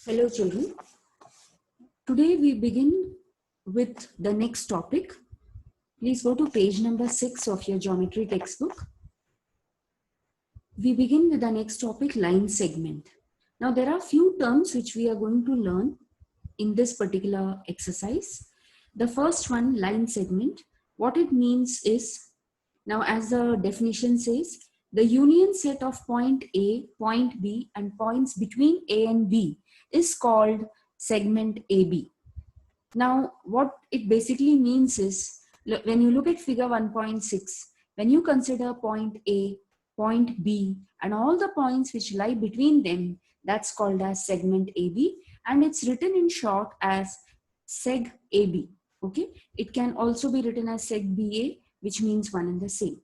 Hello children. Today we begin with the next topic. Please go to page number 6 of your geometry textbook. We begin with the next topic, line segment. Now there are few terms which we are going to learn in this particular exercise. The first one, line segment. What it means is, now as the definition says, the union set of point A, point B and points between A and B is called segment AB. Now, what it basically means is, when you look at figure 1.6, when you consider point A, point B, and all the points which lie between them, that's called as segment AB, and it's written in short as seg AB. Okay, it can also be written as seg BA, which means one and the same.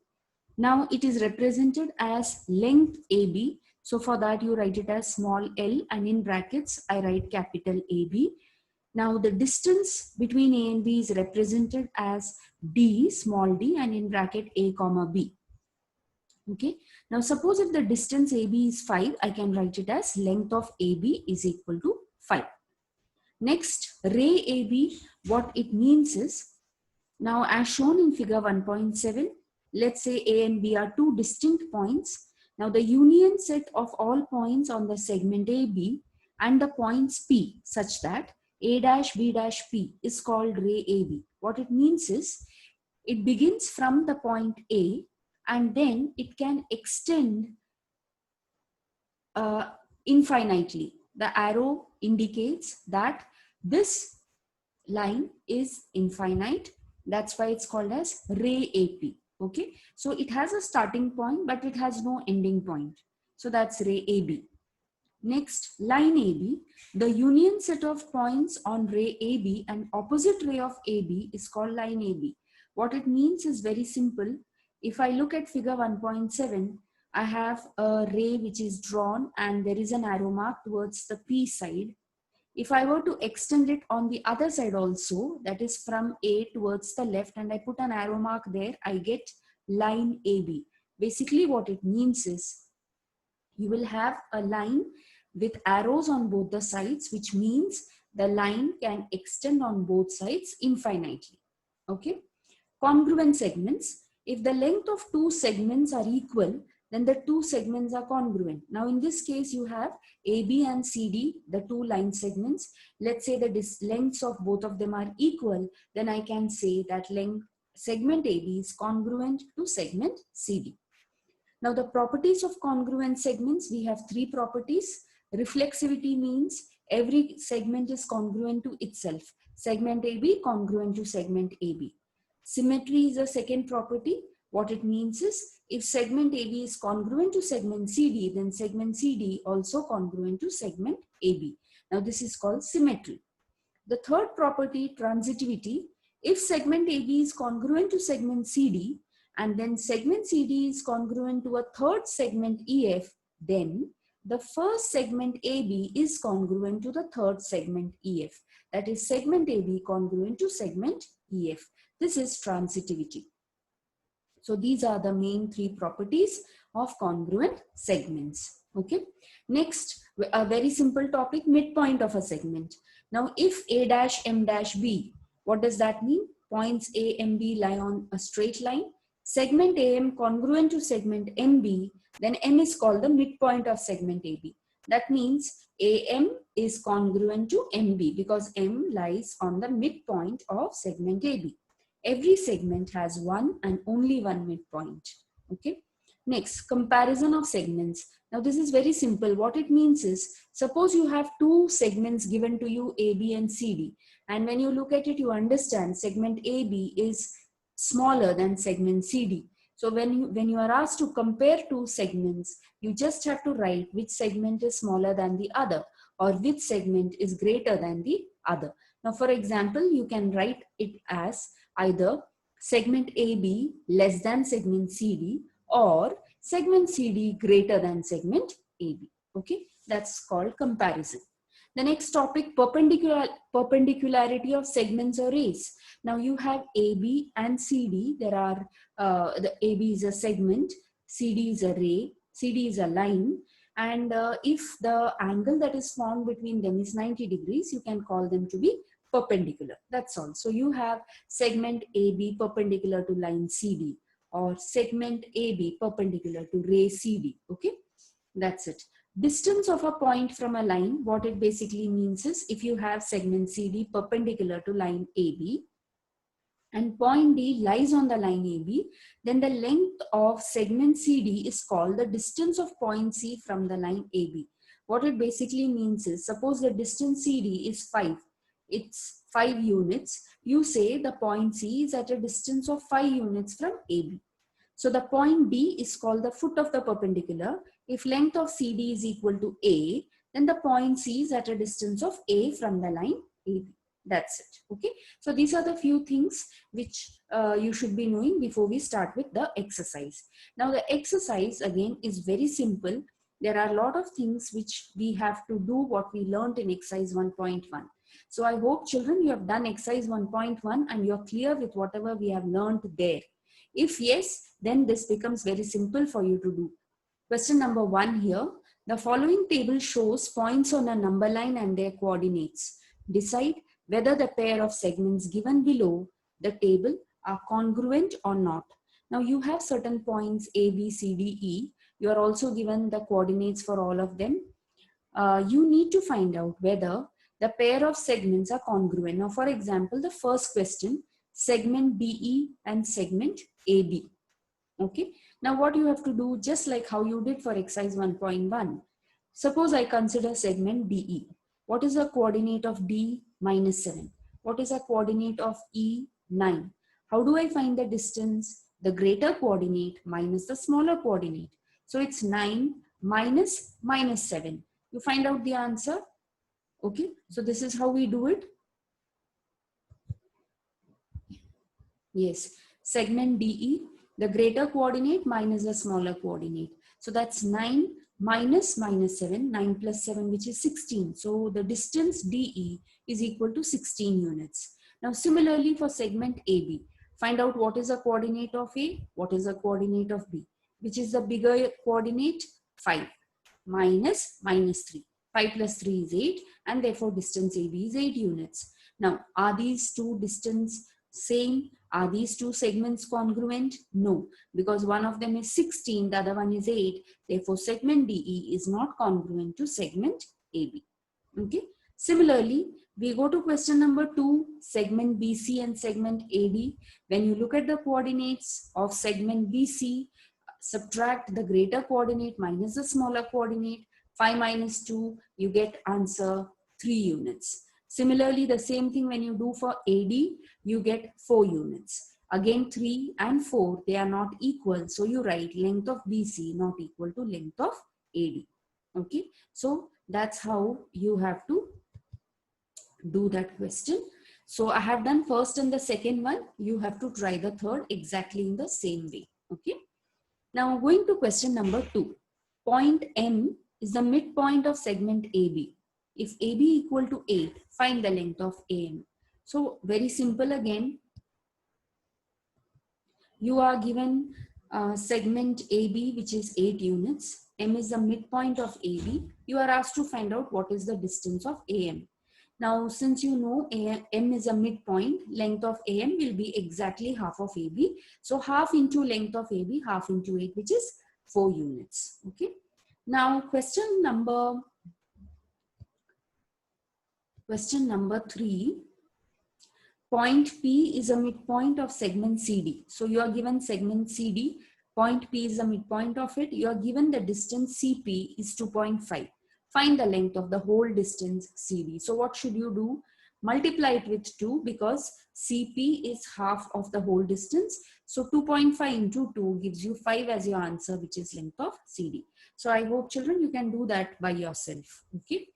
Now it is represented as length AB. So for that you write it as small l, and in brackets I write capital AB. Now the distance between A and B is represented as D, small d, and in bracket A comma B. Okay. Now suppose if the distance AB is 5, I can write it as length of AB is equal to 5. Next, ray AB, what it means is, now as shown in figure 1.7, let's say A and B are two distinct points. Now the union set of all points on the segment AB and the points P such that A dash B dash P is called ray AB. What it means is, it begins from the point A and then it can extend infinitely. The arrow indicates that this line is infinite. That's why it's called as ray AP. Okay, so it has a starting point, but it has no ending point. So that's ray AB. Next, line AB. The union set of points on ray AB and opposite ray of AB is called line AB. What it means is very simple. If I look at figure 1.7, I have a ray which is drawn and there is an arrow mark towards the P side. If I were to extend it on the other side also, that is from A towards the left, and I put an arrow mark there, I get line AB. Basically what it means is, you will have a line with arrows on both the sides, which means the line can extend on both sides infinitely. Okay. Congruent segments. If the length of two segments are equal, then the two segments are congruent. Now in this case you have AB and CD, the two line segments. Let's say the lengths of both of them are equal, then I can say that segment AB is congruent to segment CD. Now the properties of congruent segments, we have three properties. Reflexivity means every segment is congruent to itself. Segment AB congruent to segment AB. Symmetry is a second property. What it means is, if segment AB is congruent to segment CD, then segment CD also congruent to segment AB. Now this is called symmetry. The third property, transitivity. If segment AB is congruent to segment CD and then segment CD is congruent to a third segment EF, then the first segment AB is congruent to the third segment EF. That is segment AB congruent to segment EF. This is transitivity. So these are the main three properties of congruent segments. Okay. Next, a very simple topic, midpoint of a segment. Now, if A dash M dash B, what does that mean? Points A, M, B lie on a straight line. Segment AM congruent to segment MB, then M is called the midpoint of segment AB. That means AM is congruent to MB because M lies on the midpoint of segment AB. Every segment has one and only one midpoint. Okay. Next, comparison of segments. Now this is very simple. What it means is, suppose you have two segments given to you, AB and CD, and when you look at it, you understand segment AB is smaller than segment CD. So when you are asked to compare two segments, you just have to write which segment is smaller than the other or which segment is greater than the other. Now for example, you can write it as either segment AB less than segment CD or segment CD greater than segment AB. Okay, that's called comparison. The next topic, perpendicularity of segments or rays. Now you have AB and CD. There are the AB is a segment, CD is a ray, CD is a line. And if the angle that is formed between them is 90 degrees, you can call them to be perpendicular. That's all. So you have segment AB perpendicular to line CD, or segment AB perpendicular to ray CD. Okay, that's it. Distance of a point from a line, what it basically means is, if you have segment CD perpendicular to line AB and point D lies on the line AB, then the length of segment CD is called the distance of point C from the line AB. What it basically means is, suppose the distance CD is 5, it's 5 units, you say the point C is at a distance of 5 units from AB. So the point D is called the foot of the perpendicular. If length of CD is equal to A, then the point C is at a distance of A from the line AB. That's it. Okay. So these are the few things which you should be knowing before we start with the exercise. Now the exercise again is very simple. There are a lot of things which we have to do what we learned in exercise 1.1. So I hope children you have done exercise 1.1 and you're clear with whatever we have learned there. If yes, then this becomes very simple for you to do. Question number 1 here. The following table shows points on a number line and their coordinates. Decide whether the pair of segments given below the table are congruent or not. Now you have certain points A, B, C, D, E. You are also given the coordinates for all of them. You need to find out whether the pair of segments are congruent. Now for example, the first question, segment DE and segment AB. Okay. Now what you have to do, just like how you did for exercise 1.1. Suppose I consider segment DE. What is the coordinate of D? -7. What is the coordinate of E? 9. How do I find the distance? The greater coordinate minus the smaller coordinate. So it's 9 minus -7. You find out the answer. Okay. So this is how we do it. Yes. Segment DE, the greater coordinate minus the smaller coordinate. So that's 9 minus -7, 9 plus 7, which is 16. So the distance DE is equal to 16 units. Now similarly for segment AB, find out what is the coordinate of A, what is the coordinate of B, which is the bigger coordinate? 5 minus -3. 5 plus 3 is 8, and therefore distance AB is 8 units. Now are these two distance same? Are these two segments congruent? No, because one of them is 16, the other one is 8. Therefore, segment DE is not congruent to segment AB. Okay. Similarly, we go to question number 2, segment BC and segment AD. When you look at the coordinates of segment BC, subtract the greater coordinate minus the smaller coordinate. 5 minus 2, you get answer 3 units. Similarly, the same thing when you do for AD, you get 4 units. Again, 3 and 4, they are not equal. So you write length of BC not equal to length of AD. Okay. So that's how you have to do that question. So I have done first and the second one. You have to try the third exactly in the same way. Okay. Now going to question number 2. Point M is the midpoint of segment AB. If AB equal to 8, find the length of AM. So very simple again. You are given segment AB, which is 8 units. M is the midpoint of AB. You are asked to find out what is the distance of AM. Now, since you know M is a midpoint, length of AM will be exactly half of AB. So half into length of AB, half into 8, which is 4 units. Okay. Now, question number 3. Point P is a midpoint of segment CD. So you are given segment CD. Point P is the midpoint of it. You are given the distance CP is 2.5. Find the length of the whole distance CD. So what should you do? Multiply it with 2 because CP is half of the whole distance. So 2.5 into 2 gives you 5 as your answer, which is length of CD. So I hope children you can do that by yourself. Okay.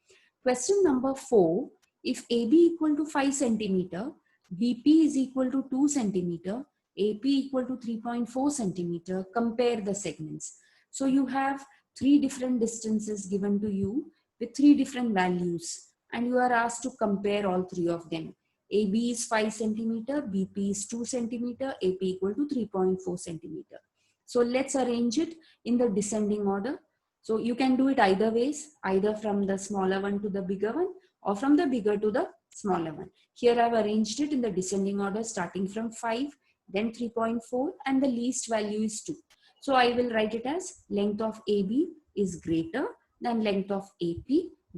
Question number 4. If AB equal to 5 centimeter, BP is equal to 2 centimeter, AP equal to 3.4 centimeter, compare the segments. So you have 3 different distances given to you with 3 different values and you are asked to compare all 3 of them. AB is 5 centimeter, BP is 2 centimeter, AP equal to 3.4 centimeter. So let's arrange it in the descending order. So you can do it either ways, either from the smaller one to the bigger one, or from the bigger to the smaller one. Here I've arranged it in the descending order, starting from 5, then 3.4, and the least value is 2. So I will write it as length of AB is greater than length of AP,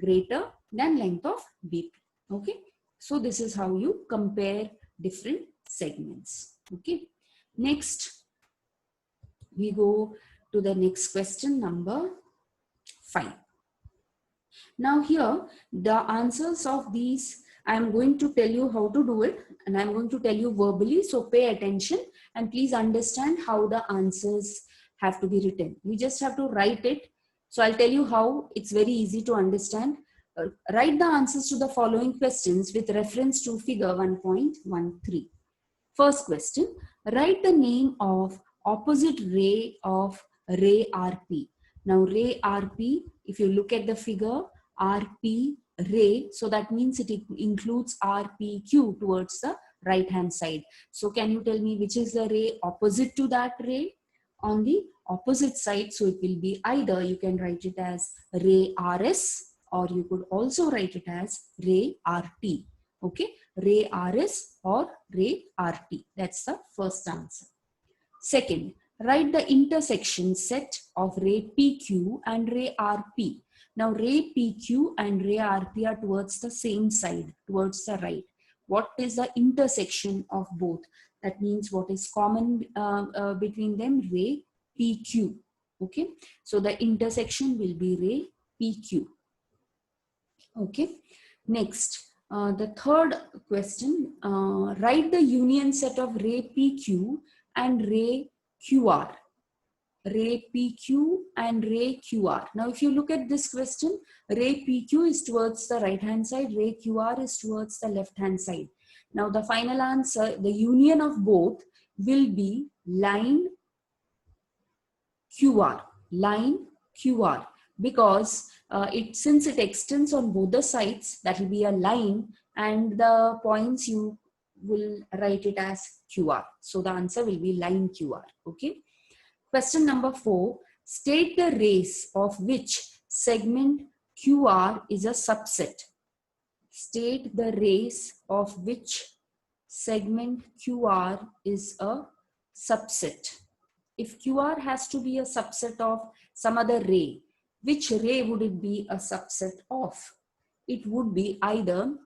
greater than length of BP. Okay. So this is how you compare different segments. Okay. Next, we go to the next question, number 5. Now here, the answers of these, I am going to tell you how to do it, and I am going to tell you verbally. So pay attention and please understand how the answers have to be written. You just have to write it. So I'll tell you how. It's very easy to understand. Write the answers to the following questions with reference to figure 1.13. First question, write the name of opposite ray of ray RP. Now ray RP, if you look at the figure, RP ray, so that means it includes RPQ towards the right hand side. So can you tell me which is the ray opposite to that ray? On the opposite side, so it will be either you can write it as ray RS, or you could also write it as ray RT. Okay, ray RS or ray RT. That's the first answer. Second, write the intersection set of ray PQ and ray RP. Now ray PQ and ray RP are towards the same side, towards the right. What is the intersection of both? That means what is common between them? Ray PQ. Okay, so the intersection will be ray PQ. Okay, next. The third question, write the union set of ray PQ and ray QR. Ray PQ and ray QR. Now, if you look at this question, ray PQ is towards the right hand side, ray QR is towards the left hand side. Now, the final answer, the union of both will be line QR, line QR. Because since it extends on both the sides, that will be a line, and the points you will write it as QR. So the answer will be line QR. Okay. Question number 4. State the rays of which segment QR is a subset. State the rays of which segment QR is a subset. If QR has to be a subset of some other ray, which ray would it be a subset of? It would be either,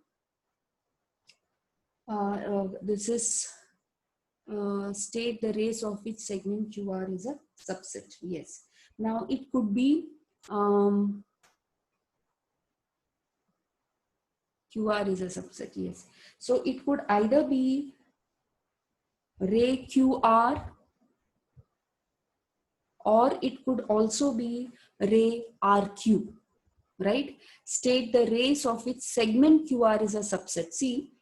state the rays of which segment QR is a subset. Yes. Now it could be QR is a subset. Yes. So it could either be ray QR, or it could also be ray RQ, right? State the rays of which segment QR is a subset. See,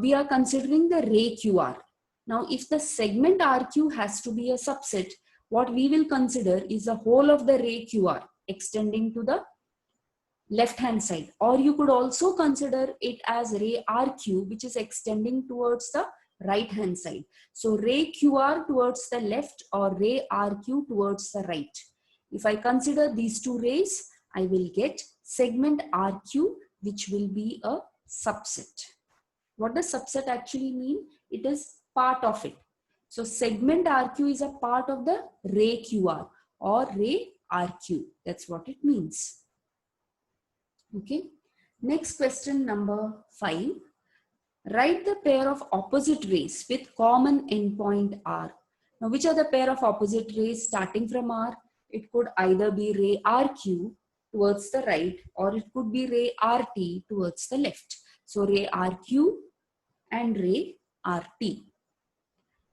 we are considering the ray QR. Now, if the segment RQ has to be a subset, what we will consider is the whole of the ray QR extending to the left hand side. Or you could also consider it as ray RQ, which is extending towards the right hand side. So ray QR towards the left or ray RQ towards the right. If I consider these two rays, I will get segment RQ, which will be a subset. What does subset actually mean? It is part of it. So segment RQ is a part of the ray QR or ray RQ. That's what it means. Okay. Next question, number 5. Write the pair of opposite rays with common endpoint R. Now, which are the pair of opposite rays starting from R? It could either be ray RQ towards the right, or it could be ray RT towards the left. So ray RQ and ray RT.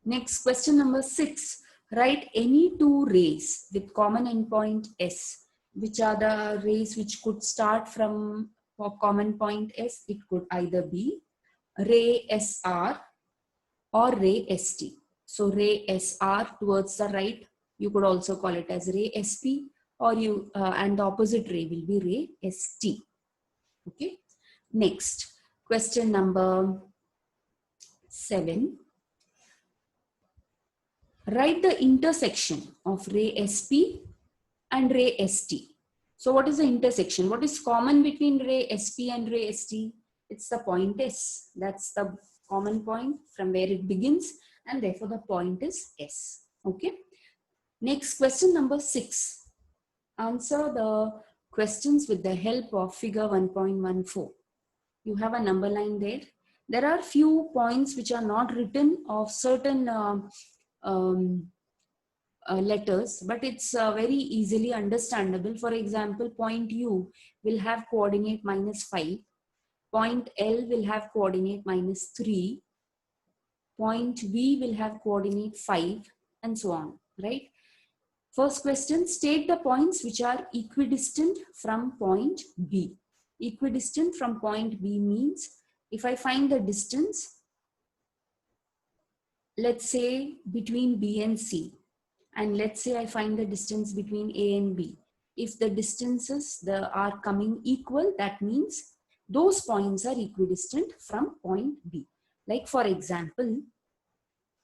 Next, question number 6. Write any two rays with common endpoint S. Which are the rays which could start from common point S? It could either be ray SR or ray ST. So ray SR towards the right, you could also call it as ray SP, or and the opposite ray will be ray ST. Okay. Next, question number 7. Write the intersection of ray SP and ray ST. So what is the intersection? What is common between ray SP and ray ST? It's the point S. That's the common point from where it begins, and therefore the point is S. Okay. Next, question number 6. Answer the questions with the help of figure 1.14. You have a number line there. There are few points which are not written of certain letters, but it's very easily understandable. For example, point U will have coordinate -5. Point L will have coordinate -3. Point V will have coordinate 5, and so on, right? First question, state the points which are equidistant from point B. Equidistant from point B means if I find the distance, let's say between B and C, and let's say I find the distance between A and B. If the distances are coming equal, that means those points are equidistant from point B. Like for example,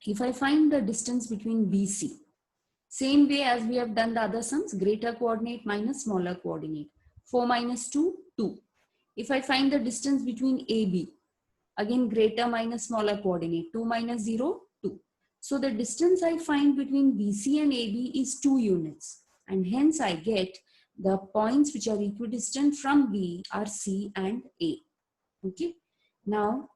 if I find the distance between BC, same way as we have done the other sums, greater coordinate minus smaller coordinate. 4 minus 2, 2. If I find the distance between AB, again greater minus smaller coordinate. 2 minus 0, 2. So the distance I find between BC and AB is 2 units. And hence I get the points which are equidistant from B are C and A. Okay. Now,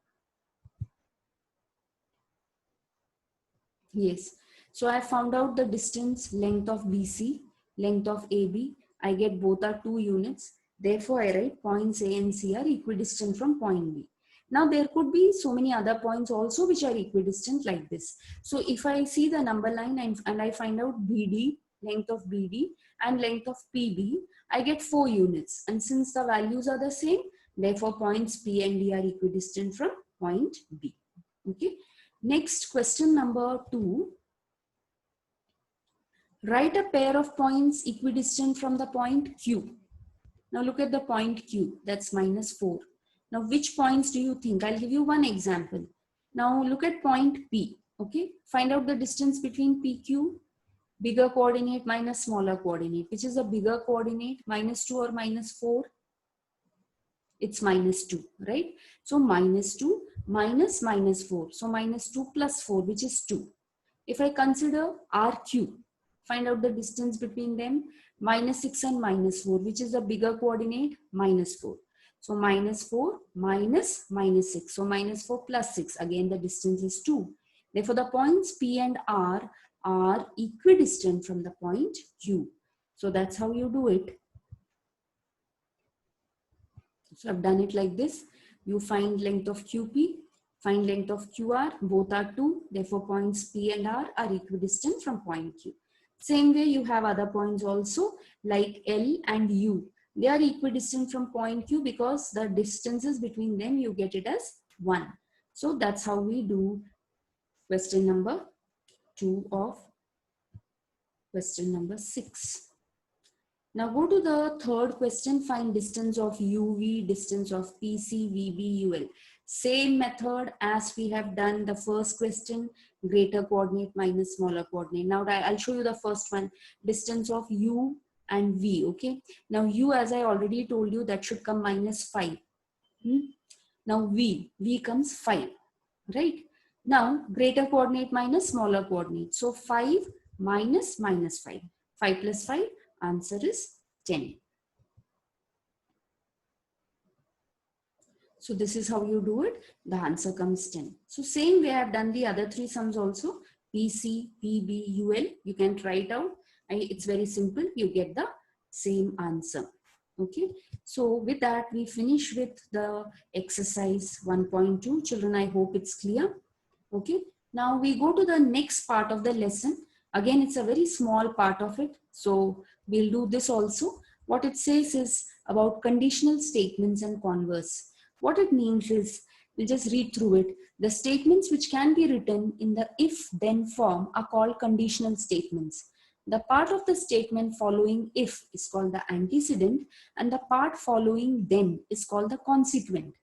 yes. So I found out the distance, length of BC, length of AB. I get both are 2 units. Therefore, I write points A and C are equidistant from point B. Now, there could be so many other points also which are equidistant like this. So if I see the number line and I find out BD, length of BD and length of PB, I get 4 units. And since the values are the same, therefore points P and D are equidistant from point B. Okay. Next, question number 2. Write a pair of points equidistant from the point Q. Now look at the point Q, that's -4. Now which points do you think? I'll give you one example. Now look at point P, okay? Find out the distance between PQ, bigger coordinate minus smaller coordinate. Which is a bigger coordinate, -2 or -4? It's -2, right? So -2 minus -4. So -2 plus 4, which is 2. If I consider RQ, find out the distance between them, -6 and -4, which is a bigger coordinate, -4. So -4 minus -6. So -4 plus 6, again the distance is 2. Therefore the points P and R are equidistant from the point Q. So that's how you do it. So I've done it like this. You find length of QP, find length of QR, both are 2. Therefore points P and R are equidistant from point Q. Same way you have other points also like L and U. They are equidistant from point Q because the distances between them you get it as 1. So that's how we do question number 2 of question number 6. Now go to the third question, find distance of UV, distance of PC, VB, UL. Same method as we have done the first question, greater coordinate minus smaller coordinate. Now I'll show you the first one, distance of U and V, okay? Now U, as I already told you, that should come -5. Now V comes 5, right? Now greater coordinate minus smaller coordinate. So 5 minus -5. 5 plus 5, answer is 10. So this is how you do it. The answer comes 10. So same way I have done the other 3 sums also. PC, PB, UL. You can try it out. It's very simple. You get the same answer. Okay. So with that, we finish with the exercise 1.2. Children, I hope it's clear. Okay. Now we go to the next part of the lesson. Again, it's a very small part of it. So we'll do this also. What it says is about conditional statements and converse. What it means is, we'll just read through it. The statements which can be written in the if-then form are called conditional statements. The part of the statement following if is called the antecedent, and the part following then is called the consequent.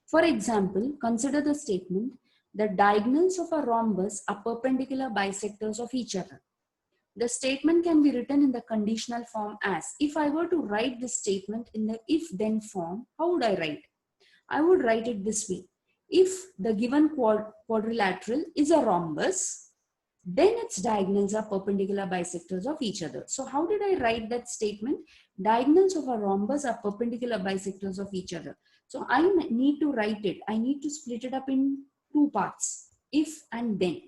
For example, consider the statement, the diagonals of a rhombus are perpendicular bisectors of each other. The statement can be written in the conditional form as, if I were to write this statement in the if-then form, how would I write? I would write it this way. If the given quadrilateral is a rhombus, then its diagonals are perpendicular bisectors of each other. So how did I write that statement? Diagonals of a rhombus are perpendicular bisectors of each other. So I need to write it. I need to split it up in two parts, if and then.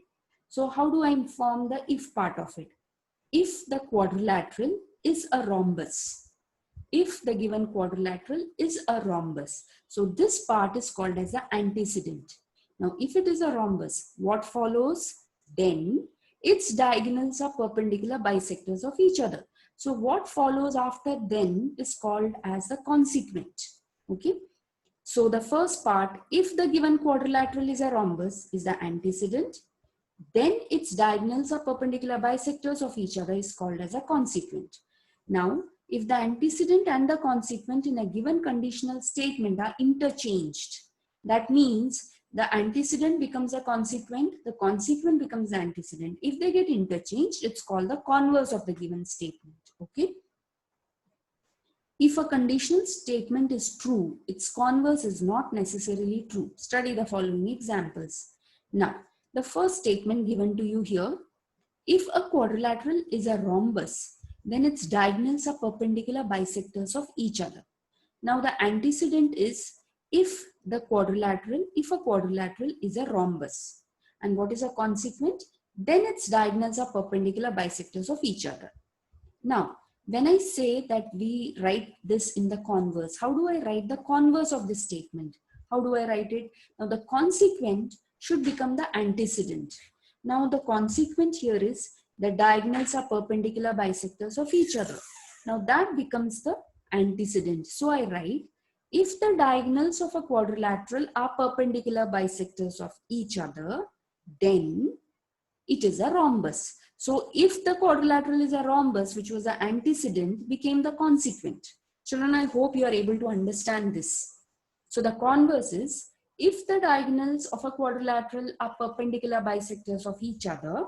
So how do I form the if part of it? If the quadrilateral is a rhombus. If the given quadrilateral is a rhombus. So this part is called as the antecedent. Now, if it is a rhombus, what follows? Then its diagonals are perpendicular bisectors of each other. So what follows after then is called as the consequent. Okay. So the first part, if the given quadrilateral is a rhombus, is the antecedent. Then its diagonals are perpendicular bisectors of each other is called as a consequent. Now, if the antecedent and the consequent in a given conditional statement are interchanged, that means the antecedent becomes a consequent, the consequent becomes the antecedent. If they get interchanged, it's called the converse of the given statement. Okay. If a conditional statement is true, its converse is not necessarily true. Study the following examples. Now, the first statement given to you here, if a quadrilateral is a rhombus, then its diagonals are perpendicular bisectors of each other. Now the antecedent is if a quadrilateral is a rhombus. And what is a consequent? Then its diagonals are perpendicular bisectors of each other. Now, when I say that we write this in the converse, how do I write the converse of this statement? How do I write it? Now the consequent should become the antecedent. Now the consequent here is the diagonals are perpendicular bisectors of each other. Now that becomes the antecedent. So I write, if the diagonals of a quadrilateral are perpendicular bisectors of each other, then it is a rhombus. So if the quadrilateral is a rhombus, which was the antecedent, became the consequent. Children, I hope you are able to understand this. So the converse is, if the diagonals of a quadrilateral are perpendicular bisectors of each other,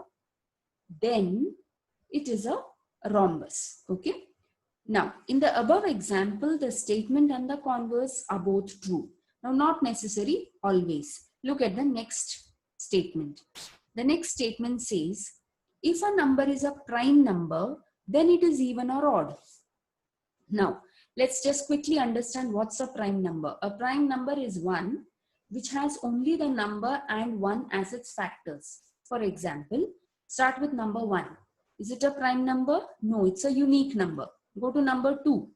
then it is a rhombus. Okay. Now, in the above example, the statement and the converse are both true. Now, not necessary always. Look at the next statement. The next statement says, if a number is a prime number, then it is even or odd. Now, let's just quickly understand what's a prime number. A prime number is one which has only the number and 1 as its factors. For example, start with number 1. Is it a prime number? No, it's a unique number. Go to number 2.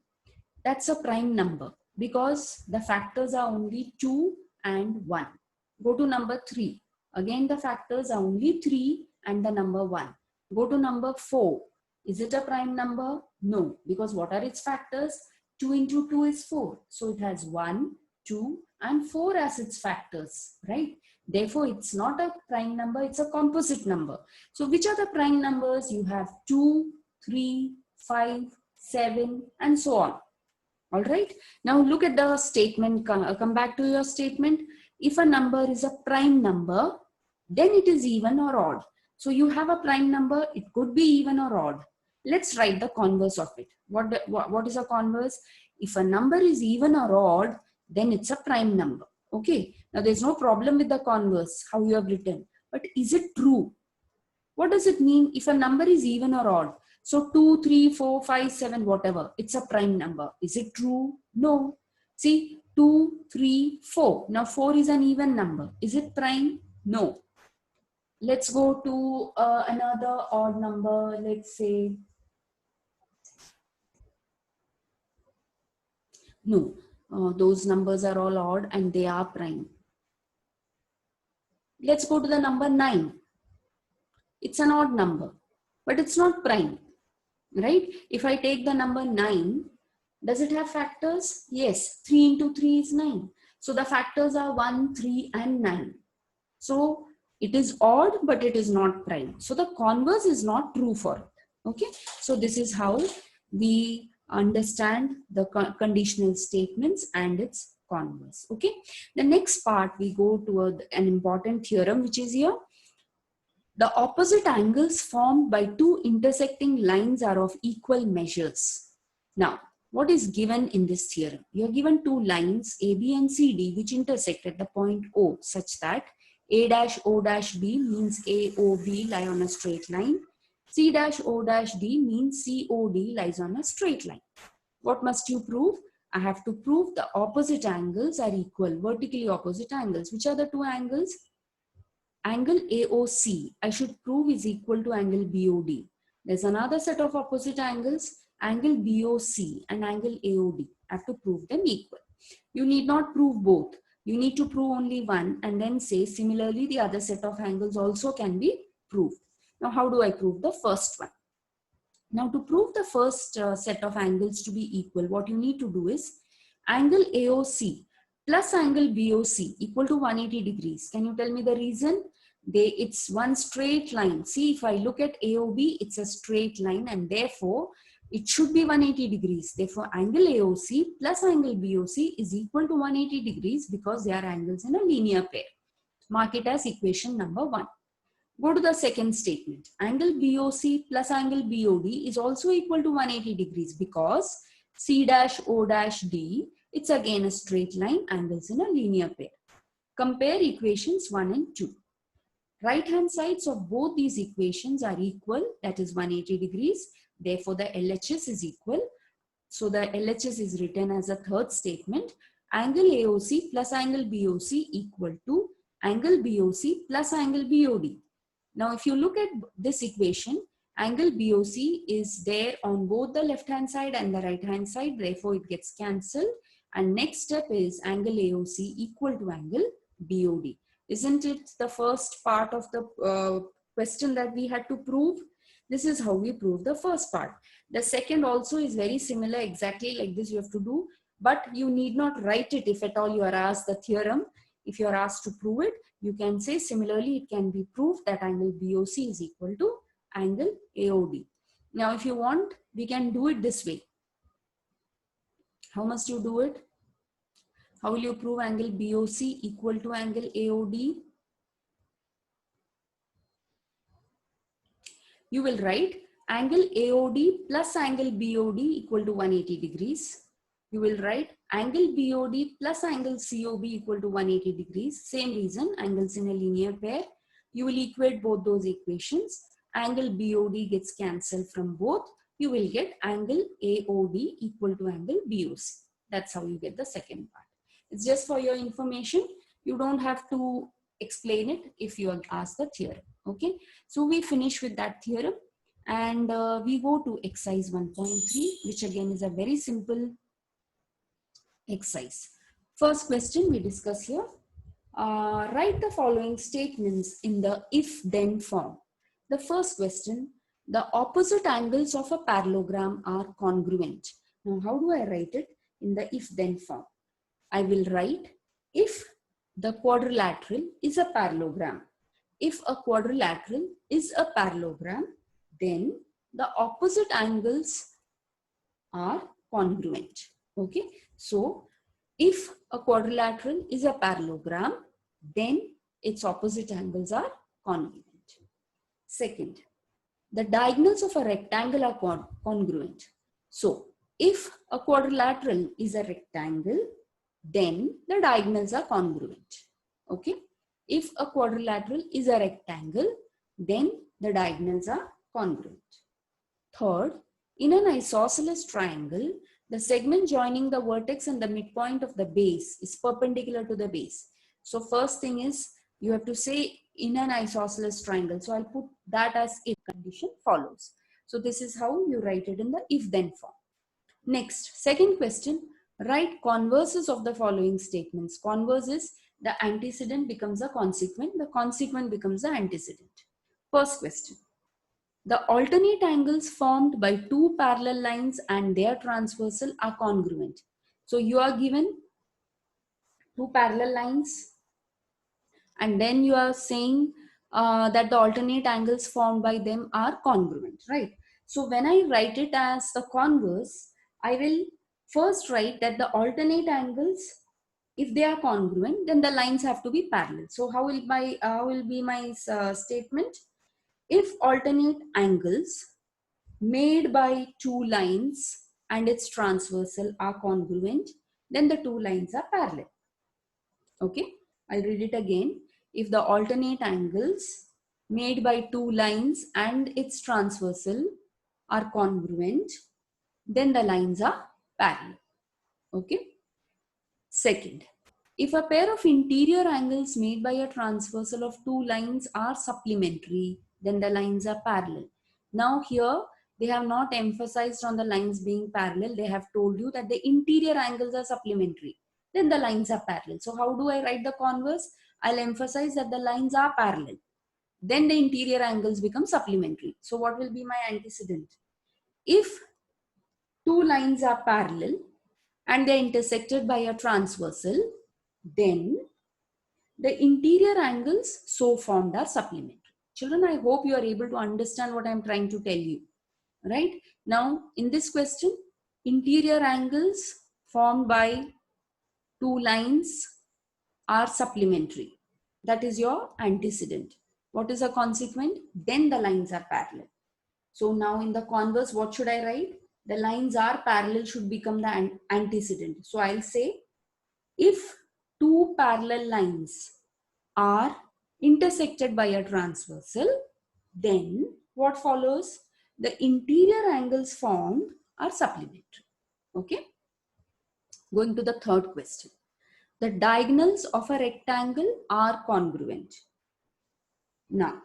That's a prime number because the factors are only 2 and 1. Go to number 3. Again, the factors are only 3 and the number 1. Go to number 4. Is it a prime number? No, because what are its factors? 2 into 2 is 4. So it has 1, 2 and 4 as its factors, right? Therefore, it's not a prime number, it's a composite number. So which are the prime numbers? You have 2, 3, 5, 7 and so on. All right. Now look at the statement. Come back to your statement. If a number is a prime number, then it is even or odd. So you have a prime number. It could be even or odd. Let's write the converse of it. What is a converse? If a number is even or odd, then it's a prime number. Okay. Now there's no problem with the converse, how you have written. But is it true? What does it mean if a number is even or odd? So 2, 3, 4, 5, 7, whatever. It's a prime number. Is it true? No. See, 2, 3, 4. Now 4 is an even number. Is it prime? No. Let's go to another odd number. Let's say, no, those numbers are all odd and they are prime. Let's go to the number 9. It's an odd number, but it's not prime. Right? If I take the number 9, does it have factors? Yes, 3 into 3 is 9. So the factors are 1, 3 and 9. So it is odd, but it is not prime. So the converse is not true for it. Okay. So this is how we understand the conditional statements and its converse. Okay. The next part we go to an important theorem which is here. The opposite angles formed by two intersecting lines are of equal measures. Now, what is given in this theorem? You are given two lines AB and CD which intersect at the point O such that A dash O dash B means AOB lie on a straight line. C dash O dash D means COD lies on a straight line. What must you prove? I have to prove the opposite angles are equal, vertically opposite angles. Which are the two angles? Angle AOC, I should prove is equal to angle BOD. There's another set of opposite angles, angle BOC and angle AOD. I have to prove them equal. You need not prove both. You need to prove only one and then say similarly the other set of angles also can be proved. Now how do I prove the first one? Now to prove the first set of angles to be equal, what you need to do is angle AOC plus angle BOC equal to 180 degrees. Can you tell me the reason? It's one straight line. See, if I look at AOB, it's a straight line and therefore it should be 180 degrees. Therefore, angle AOC plus angle BOC is equal to 180 degrees because they are angles in a linear pair. Mark it as equation number 1. Go to the second statement. Angle BOC plus angle BOD is also equal to 180 degrees because C dash O dash D, it's again a straight line, angles in a linear pair. Compare equations 1 and 2. Right hand sides of both these equations are equal, that is 180 degrees. Therefore, the LHS is equal. So the LHS is written as a third statement. Angle AOC plus angle BOC equal to angle BOC plus angle BOD. Now, if you look at this equation, angle BOC is there on both the left hand side and the right hand side. Therefore, it gets cancelled. And next step is angle AOC equal to angle BOD. Isn't it the first part of the question that we had to prove? This is how we prove the first part. The second also is very similar, exactly like this you have to do, but you need not write it if at all you are asked the theorem. If you are asked to prove it, you can say similarly it can be proved that angle BOC is equal to angle AOD. Now if you want, we can do it this way. How must you do it? How will you prove angle BOC equal to angle AOD? You will write angle AOD plus angle BOD equal to 180 degrees. You will write angle BOD plus angle COB equal to 180 degrees. Same reason, angles in a linear pair. You will equate both those equations. Angle BOD gets cancelled from both. You will get angle AOD equal to angle BOC. That's how you get the second part. It's just for your information. You don't have to explain it if you are asked the theorem. Okay. So we finish with that theorem and we go to exercise 1.3, which again is a very simple exercise. First question we discuss here. Write the following statements in the if-then form. The first question, the opposite angles of a parallelogram are congruent. Now, how do I write it in the if-then form? I will write if the quadrilateral is a parallelogram. If a quadrilateral is a parallelogram, then the opposite angles are congruent. Okay. So, if a quadrilateral is a parallelogram, then its opposite angles are congruent. Second, the diagonals of a rectangle are congruent. So, if a quadrilateral is a rectangle, then the diagonals are congruent. Okay. If a quadrilateral is a rectangle, then the diagonals are congruent. Third, in an isosceles triangle, the segment joining the vertex and the midpoint of the base is perpendicular to the base. So first thing is you have to say in an isosceles triangle. So I'll put that as if condition follows. So this is how you write it in the if-then form. Next, second question, write converses of the following statements. Converse is the antecedent becomes a consequent, the consequent becomes the antecedent. First question, the alternate angles formed by two parallel lines and their transversal are congruent. So you are given two parallel lines and then you are saying that the alternate angles formed by them are congruent, right? So when I write it as the converse, I will first write that the alternate angles, if they are congruent, then the lines have to be parallel. So how will be my statement? If alternate angles made by two lines and its transversal are congruent, then the two lines are parallel. Okay, I'll read it again. If the alternate angles made by two lines and its transversal are congruent, then the lines are parallel. Okay. Second, if a pair of interior angles made by a transversal of two lines are supplementary, then the lines are parallel. Now here, they have not emphasized on the lines being parallel. They have told you that the interior angles are supplementary. Then the lines are parallel. So how do I write the converse? I'll emphasize that the lines are parallel. Then the interior angles become supplementary. So what will be my antecedent? If two lines are parallel and they are intersected by a transversal, then the interior angles so formed are supplementary. Children, I hope you are able to understand what I am trying to tell you. Right? Now, in this question, interior angles formed by two lines are supplementary. That is your antecedent. What is a consequent? Then the lines are parallel. So now in the converse, what should I write? The lines are parallel should become the antecedent. So I'll say, if two parallel lines are intersected by a transversal, then what follows? The interior angles formed are supplementary. Okay. Going to the third question. The diagonals of a rectangle are congruent. Now,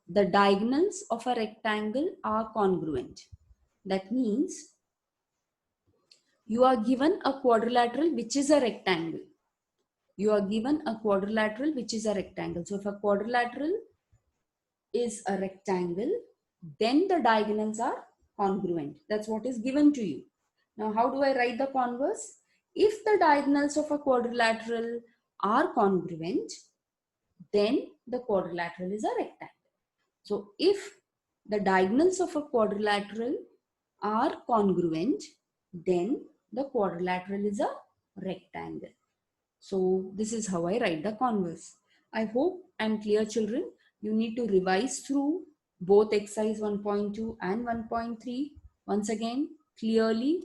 the diagonals of a rectangle are congruent. That means you are given a quadrilateral which is a rectangle. You are given a quadrilateral which is a rectangle. So if a quadrilateral is a rectangle, then the diagonals are congruent. That's what is given to you. Now, how do I write the converse? If the diagonals of a quadrilateral are congruent, then the quadrilateral is a rectangle. So if the diagonals of a quadrilateral are congruent, then the quadrilateral is a rectangle. So this is how I write the converse. I hope I'm clear, children. You need to revise through both exercise 1.2 and 1.3. Once again, clearly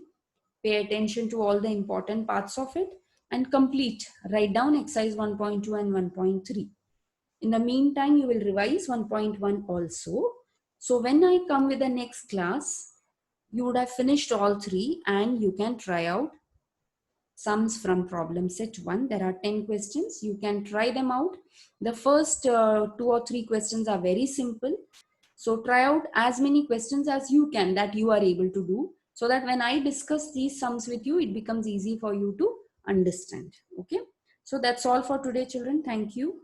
pay attention to all the important parts of it and complete. Write down exercise 1.2 and 1.3. In the meantime, you will revise 1.1 also. So when I come with the next class, you would have finished all three and you can try out sums from problem set 1. There are 10 questions. You can try them out. The first 2 or 3 questions are very simple. So try out as many questions as you can that you are able to do, so that when I discuss these sums with you, it becomes easy for you to understand. Okay. So that's all for today, children. Thank you.